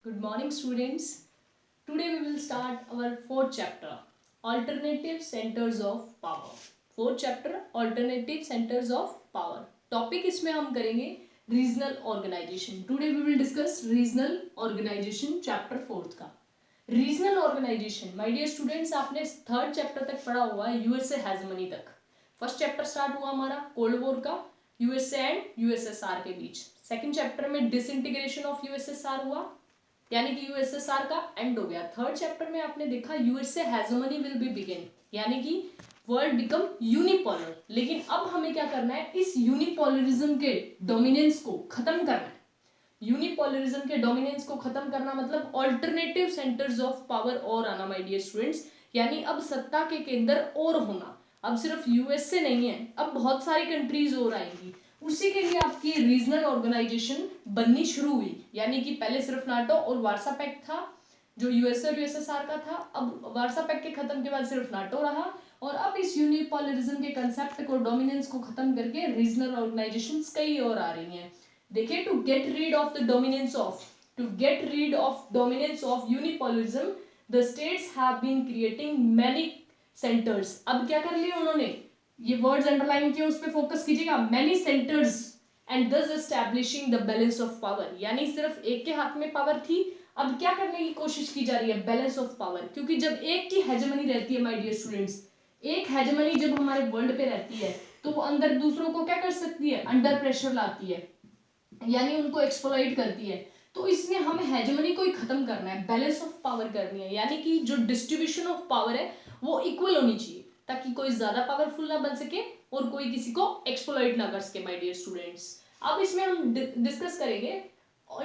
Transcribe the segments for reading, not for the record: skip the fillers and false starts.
Good morning, students. Today we will start our fourth chapter, Alternative Centers of Power. Fourth chapter, Alternative Centers of Power. Topic इसमें हम करेंगे Regional Organization. Today we will discuss Regional Organization, chapter fourth का. Regional Organization, my dear students, आपने third chapter तक पढ़ा हुआ है USA hegemony तक. फर्स्ट चैप्टर स्टार्ट हुआ हमारा कोल्ड वॉर का यूएसए एंड यूएसएसआर के बीच. सेकंड चैप्टर में डिसइंटीग्रेशन ऑफ यूएसएसआर हुआ, यानी कि यूएसएसआर का एंड हो गया. थर्ड चैप्टर में आपने देखा USA hegemony will be begin, यानी कि वर्ल्ड बिकम यूनिपोलर. लेकिन अब हमें क्या करना है, इस यूनिपोलरिज्म के डोमिनेंस को खत्म करना है. यूनिपोलरिज्म के डोमिनेंस को खत्म करना मतलब ऑल्टरनेटिव सेंटर्स ऑफ पावर और आना, माय डियर स्टूडेंट्स. यानी अब सत्ता के केंद्र और होना. अब सिर्फ यूएसए नहीं है, अब बहुत सारी कंट्रीज और आएंगी. उसी के लिए आपकी रीजनल ऑर्गेनाइजेशन बननी शुरू हुई. यानी कि पहले सिर्फ नाटो और वार्सा पैक्ट था जो यूएसए और यूएसएसआर का था. अब वार्सा पैक्ट के खत्म के बाद सिर्फ नाटो रहा, और अब इस यूनिपोलरिज्म के कंसेप्ट को, डोमिनेंस को खत्म करके रीजनल ऑर्गेनाइजेशंस कई और आ रही हैं. देखिए, to get rid of dominance of unipolism, the states have been creating many centers. अब क्या कर लिया उन्होंने, ये वर्ड्स अंडरलाइन किए, उस पे फोकस कीजिएगा. many centers and thus establishing the balance of power. यानी सिर्फ एक के हाथ में पावर थी, अब क्या करने की कोशिश की जा रही है, बैलेंस ऑफ पावर. क्योंकि जब एक की हेजेमनी रहती है, माय डियर स्टूडेंट्स, एक हेजेमनी जब हमारे वर्ल्ड पे रहती है तो वो अंदर दूसरों को क्या कर सकती है, अंडर प्रेशर लाती है, यानी उनको एक्सप्लॉइट करती है. तो इसमें हमें हेजेमनी को ही खत्म करना है, बैलेंस ऑफ पावर करनी है. यानी कि जो डिस्ट्रीब्यूशन ऑफ पावर है वो इक्वल होनी चाहिए, ताकि कोई ज्यादा पावरफुल ना बन सके और कोई किसी को एक्सप्लॉइट ना कर सके, माय डियर स्टूडेंट्स. अब इसमें हम डिस्कस करेंगे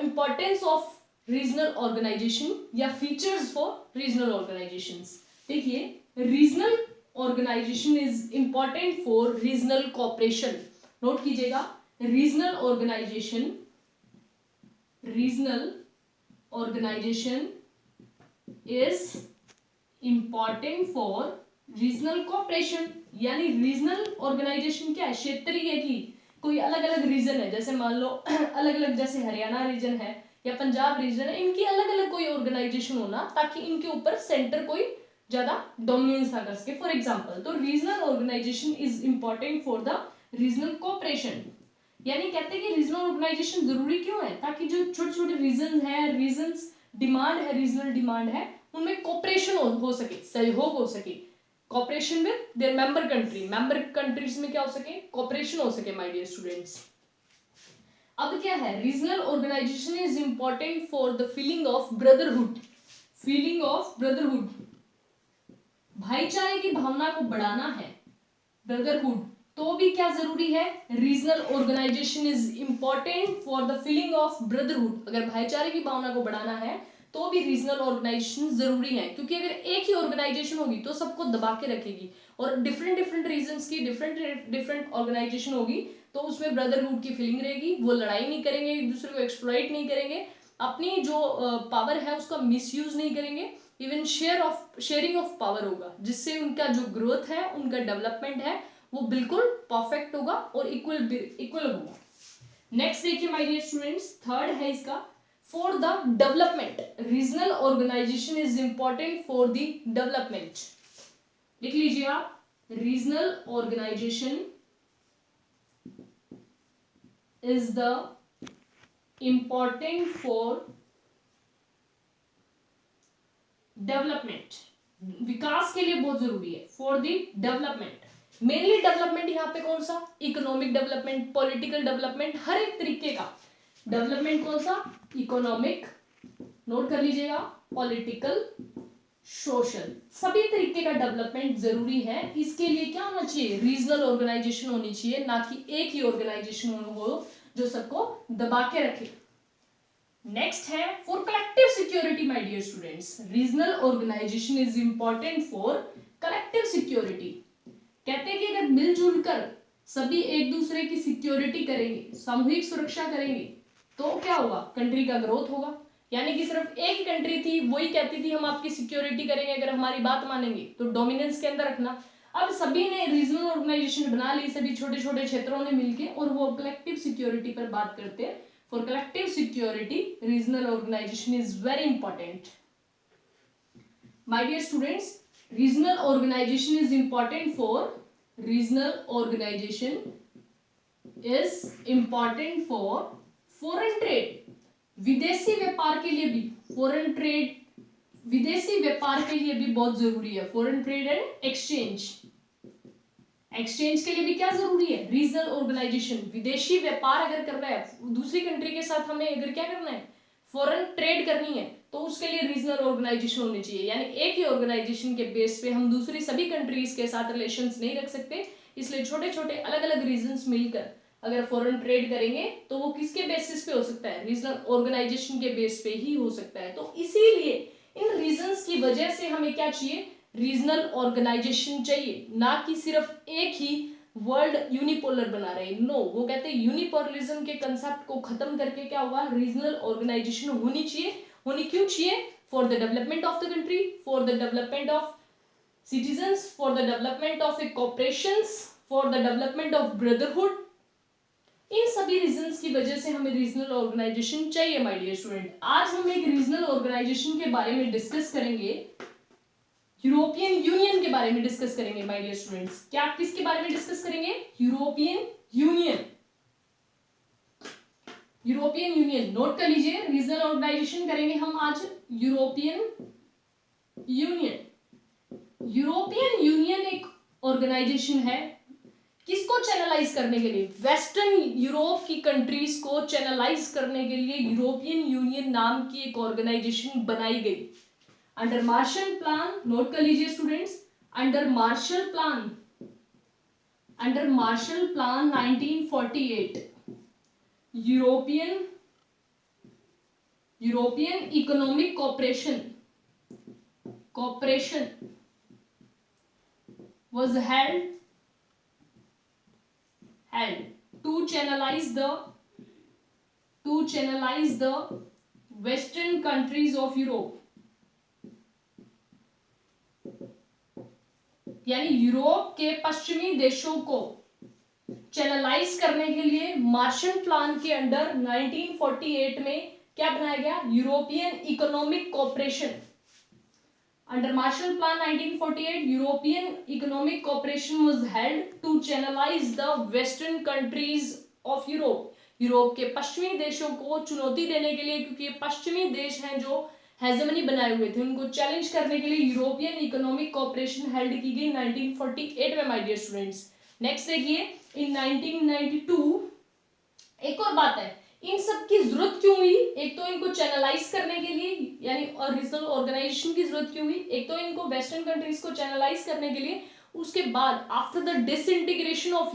इंपॉर्टेंस ऑफ रीजनल ऑर्गेनाइजेशन या फीचर्स फॉर रीजनल ऑर्गेनाइजेशंस. देखिए, regional organisation is important for regional cooperation. Note कीजिएगा, regional organisation is important for regional cooperation. यानी रीजनल ऑर्गेनाइजेशन क्या है, क्षेत्रीय की कोई अलग अलग रीजन है, जैसे मान लो अलग अलग, जैसे हरियाणा रीजन है या पंजाब रीजन है, इनकी अलग अलग कोई ऑर्गेनाइजेशन होना, ताकि इनके ऊपर सेंटर कोई ज्यादा डोमिनेंस ना कर सके. फॉर एग्जांपल, तो regional organisation is important for the regional cooperation. यानी कहते हैं कि रीजनल ऑर्गेनाइजेशन जरूरी क्यों है, ताकि जो छोटे छोटे रीजन है, रीजन्स डिमांड है, रीजनल डिमांड है, उनमें कोऑपरेशन हो सके, सहयोग हो सके. Cooperation with their member countries में क्या हो सके, कोऑपरेशन हो सके, माय डियर स्टूडेंट्स. अब क्या है, regional organisation is important for the feeling of brotherhood. भाईचारे की भावना को बढ़ाना है, ब्रदरहुड, तो भी क्या जरूरी है, regional organisation is important for the feeling of brotherhood. अगर भाईचारे की भावना को बढ़ाना है तो भी रीजनल ऑर्गेनाइजेशन जरूरी है, क्योंकि अगर एक ही ऑर्गेनाइजेशन होगी तो सबको दबा के रखेगी, और डिफरेंट डिफरेंट रीजन्स की डिफरेंट ऑर्गेनाइजेशन होगी तो उसमें ब्रदरहुड की फीलिंग रहेगी. वो लड़ाई नहीं करेंगे, एक दूसरे को एक्सप्लॉइट नहीं करेंगे, अपनी जो पावर है उसका मिसयूज नहीं करेंगे. इवन शेयरिंग ऑफ पावर होगा, जिससे उनका जो ग्रोथ है, उनका डेवलपमेंट है, वो बिल्कुल परफेक्ट होगा और इक्वल होगा. नेक्स्ट देखिए माय डियर स्टूडेंट्स, थर्ड है इसका, for the development. Regional organisation is important for the development. लिख लीजिए आप, regional organisation is the important for development. विकास के लिए बहुत जरूरी है, for the development. Mainly development यहाँ पे कौन सा, इकोनॉमिक डेवलपमेंट, पॉलिटिकल डेवलपमेंट, हर एक तरीके का डेवलपमेंट. कौन सा, इकोनॉमिक, नोट कर लीजिएगा, पॉलिटिकल, सोशल, सभी तरीके का डेवलपमेंट जरूरी है. इसके लिए क्या होना चाहिए, रीजनल ऑर्गेनाइजेशन होनी चाहिए, ना कि एक ही ऑर्गेनाइजेशन हो जो सबको दबा के रखे. नेक्स्ट है for collective security, my dear students. Regional organisation is important for collective security. कहते हैं कि अगर मिलजुल कर सभी एक दूसरे की सिक्योरिटी करेंगे, सामूहिक सुरक्षा करेंगे, तो क्या होगा, कंट्री का ग्रोथ होगा. यानी कि सिर्फ एक ही कंट्री थी, वही कहती थी हम आपकी सिक्योरिटी करेंगे अगर हमारी बात मानेंगे, तो डोमिनेंस के अंदर रखना. अब सभी ने रीजनल ऑर्गेनाइजेशन बना ली, सभी छोटे छोटे क्षेत्रों ने मिलके, और वो कलेक्टिव सिक्योरिटी पर बात करते हैं. for collective security, regional organization is very important. My dear students, regional organization is important for foreign trade. विदेशी व्यापार के लिए भी विदेशी व्यापार के लिए भी बहुत जरूरी है. फॉरेन ट्रेड एंड एक्सचेंज के लिए भी क्या जरूरी है? Regional organisation. विदेशी व्यापार अगर कर रहा है दूसरी कंट्री के साथ, हमें अगर क्या करना है, फॉरेन ट्रेड करनी है, तो उसके लिए रीजनल ऑर्गेनाइजेशन होनी चाहिए. यानी एक ही ऑर्गेनाइजेशन के बेस पे हम दूसरी सभी कंट्रीज के साथ रिलेशंस नहीं रख सकते. इसलिए छोटे छोटे अलग अलग रीजन्स मिलकर अगर फॉरेन ट्रेड करेंगे तो वो किसके बेसिस पे हो सकता है? रीजनल ऑर्गेनाइजेशन के बेस पे ही हो सकता है. तो इसीलिए इन रीजन्स की वजह से हमें क्या चाहिए? रीजनल ऑर्गेनाइजेशन चाहिए, ना कि सिर्फ एक ही वर्ल्ड यूनिपोलर बना रहे. नो, वो कहते हैं यूनिपोलरिज्म के कंसेप्ट को खत्म करके क्या हुआ? रीजनल ऑर्गेनाइजेशन होनी चाहिए. होनी क्यों चाहिए? For the development of the country, for the development of citizens, for the development of a corporations, for the development of brotherhood. इन सभी रीजंस की वजह से हमें रीजनल ऑर्गेनाइजेशन चाहिए. माय डियर स्टूडेंट, आज हम एक रीजनल ऑर्गेनाइजेशन के बारे में डिस्कस करेंगे. यूरोपियन यूनियन के बारे में डिस्कस करेंगे. माय डियर स्टूडेंट्स, क्या किसके बारे में डिस्कस करेंगे? European union. नोट कर लीजिए, रीजनल ऑर्गेनाइजेशन करेंगे हम आज. यूरोपियन यूनियन एक ऑर्गेनाइजेशन है. किसको चैनलाइज करने के लिए? वेस्टर्न यूरोप की कंट्रीज को चैनलाइज करने के लिए यूरोपियन यूनियन नाम की एक ऑर्गेनाइजेशन बनाई गई. अंडर मार्शल प्लान, नोट कर लीजिए students, under Marshall plan 1948 European economic corporation was held to channelize the western countries of Europe. यानी यूरोप के पश्चिमी देशों को चैनलाइज करने के लिए मार्शल प्लान के अंडर 1948 में क्या बनाया गया? European economic corporation. Under Marshall Plan 1948, European Economic Cooperation was held to channelize the western countries of Europe. Europe के पश्चिमी देशों को चुनौती देने के लिए, क्योंकि ये पश्चिमी देश हैं जो हेजेमनी बनाए हुए थे, उनको चैलेंज करने के लिए यूरोपियन इकोनॉमिक कॉर्पोरेशन हेल्ड की गई 1948 में. माय डियर स्टूडेंट्स, नेक्स्ट देखिए, इन 1992 एक और बात है, इन सब की जरूरत क्यों हुई? एक तो इनको चैनलाइज करने के लिए, यानी और रीजनल ऑर्गेनाइजेशन की जरूरत क्यों हुई? एक तो इनको वेस्टर्न कंट्रीज को चैनलाइज करने के लिए. उसके बाद after the disintegration of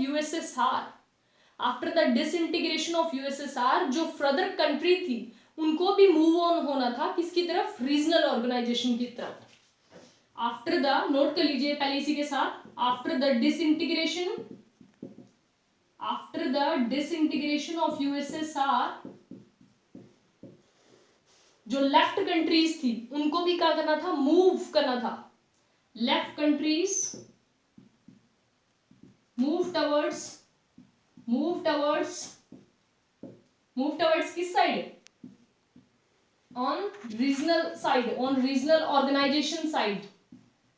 USSR, जो फर्दर कंट्री थी उनको भी मूव ऑन होना था किसकी तरफ? रीजनल ऑर्गेनाइजेशन की तरफ. आफ्टर द, नोट कर लीजिए पहले इसी के साथ, after the disintegration of USSR, जो लेफ्ट कंट्रीज थी उनको भी क्या करना था? मूव करना था. लेफ्ट कंट्रीज मूव टवर्ड्स किस side? On regional organisation side.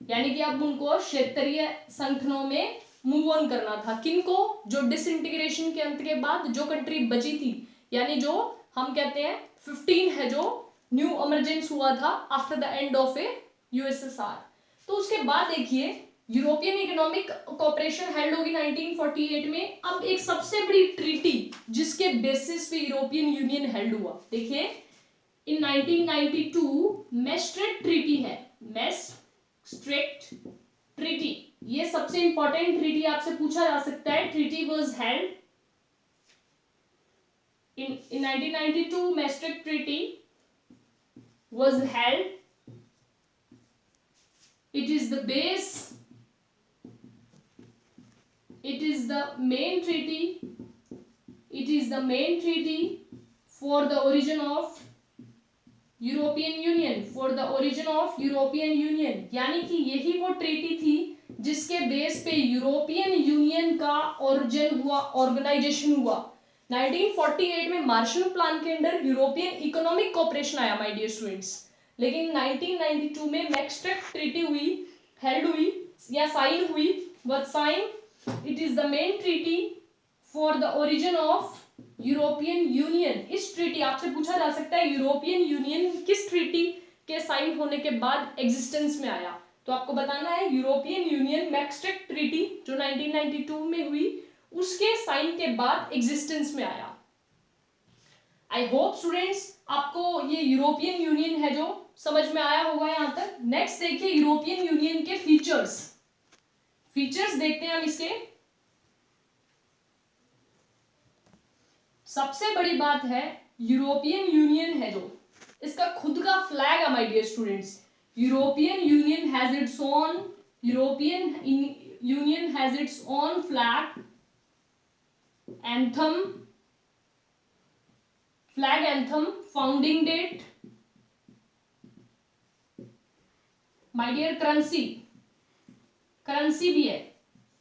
यानी कि अब उनको क्षेत्रीय संगठनों में मूव ऑन करना था. किनको? जो डिसइंटीग्रेशन के अंत के बाद जो कंट्री बची थी, यानी जो हम कहते हैं 15 है, जो न्यू इमरजेंस हुआ था after the end of A USSR. तो उसके बाद देखिए, यूरोपियन इकोनॉमिक कॉर्पोरेशन हेल्ड होगी 1948 में. अब एक सबसे बड़ी ट्रीटी जिसके बेसिस पे यूरोपियन यूनियन हेल्ड हुआ, देखिए इन 1992 मैस्ट्रिक्ट ट्रीटी है. मैस्ट्रिक्ट ट्रीटी, ये सबसे इंपॉर्टेंट ट्रीटी आपसे पूछा जा सकता है. Treaty was held in 1992. Maastricht Treaty was held. It is the main treaty for the origin of European Union. यानी कि यही वो ट्रीटी थी जिसके बेस पे यूरोपियन यूनियन का ओरिजिन हुआ, ऑर्गेनाइजेशन हुआ. 1948 में मार्शल प्लान के अंडर यूरोपियन इकोनॉमिक कोऑपरेशन आया माय डियर स्टूडेंट्स, लेकिन 1992 में मैस्ट्रिक्ट ट्रीटी हुई, हेल्ड हुई या साइन हुई, what sign, it is the main treaty for the origin of European Union. इस ट्रीटी, आपसे पूछा जा सकता है यूरोपियन यूनियन किस ट्रीटी के साइन होने के बाद एग्जिस्टेंस में आया, तो आपको बताना है यूरोपियन यूनियन मैस्ट्रिक्ट ट्रीटी जो 1992 में हुई उसके साइन के बाद एग्जिस्टेंस में आया। आई होप स्टूडेंट्स आपको ये यूरोपियन यूनियन है जो समझ में आया होगा यहां तक। नेक्स्ट देखिए यूरोपियन यूनियन के फीचर्स, फीचर्स देखते हैं हम इसके। सबसे बड़ी बात है यूरोपियन यूनियन है जो, इसका खुद का फ्लैग है my dear students. European Union has its own, European Union has its own flag, anthem, flag anthem, founding date, my dear currency, currency भी है।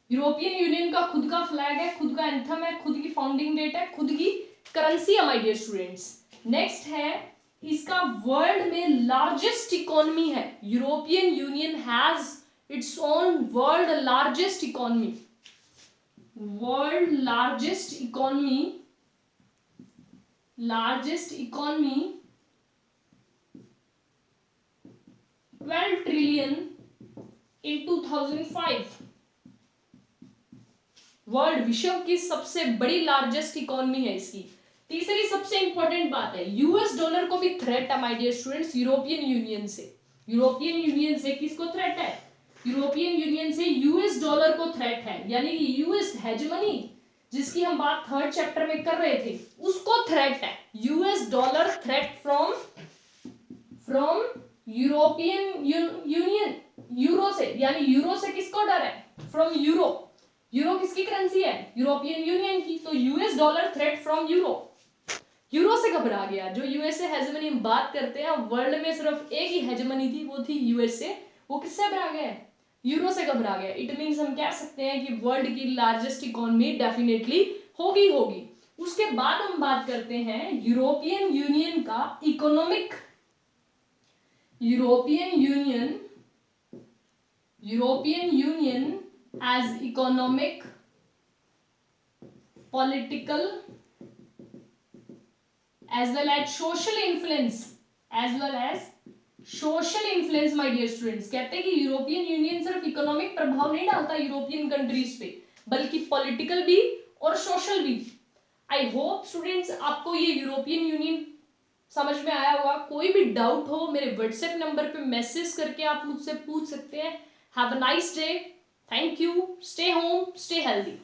यूरोपियन यूनियन का खुद का फ्लैग है, खुद का एंथम है, खुद की फाउंडिंग डेट है, खुद की करेंसी है माय डियर स्टूडेंट्स। नेक्स्ट है इसका वर्ल्ड में लार्जेस्ट इकोनॉमी है। European Union has its own world largest economy, world largest economy, largest economy 12 trillion in 2005। World, विश्व की सबसे बड़ी लार्जेस्ट इकोनॉमी है इसकी। तीसरी सबसे इंपॉर्टेंट बात है यूएस डॉलर को भी थ्रेट है my dear students European Union से। यूरोपियन यूनियन से किसको थ्रेट है? यूरोपियन यूनियन से यूएस डॉलर को थ्रेट है, यानी कि यूएस हेजेमनी जिसकी हम बात थर्ड चैप्टर में कर रहे थे उसको थ्रेट है। US dollar threat from European union, euro से, यानी यूरो से किसको डर है? From euro. यूरो किसकी करेंसी है? यूरोपियन यूनियन की। तो US dollar threat from euro, euro से घबरा गया। जो यूएसए हेजेमनी हम बात करते हैं, वर्ल्ड में सिर्फ एक ही हेजेमनी थी, वो थी यूएसए। वो किससे घबरा गया? यूरो से घबरा गया। इट मींस हम कह सकते हैं कि वर्ल्ड की लार्जेस्ट इकोनॉमी डेफिनेटली होगी। उसके बाद हम बात करते हैं यूरोपियन यूनियन का economic, European Union as economic, political as well as social influence, my dear students। कहते हैं कि यूरोपियन यूनियन सिर्फ इकोनॉमिक प्रभाव नहीं डालता यूरोपियन कंट्रीज पे, बल्कि पॉलिटिकल भी और सोशल भी। आई होप स्टूडेंट्स आपको ये यूरोपियन यूनियन समझ में आया होगा। कोई भी डाउट हो मेरे व्हाट्सएप नंबर पे मैसेज करके आप मुझसे पूछ सकते हैं। Have a nice day, thank you, stay home, stay healthy.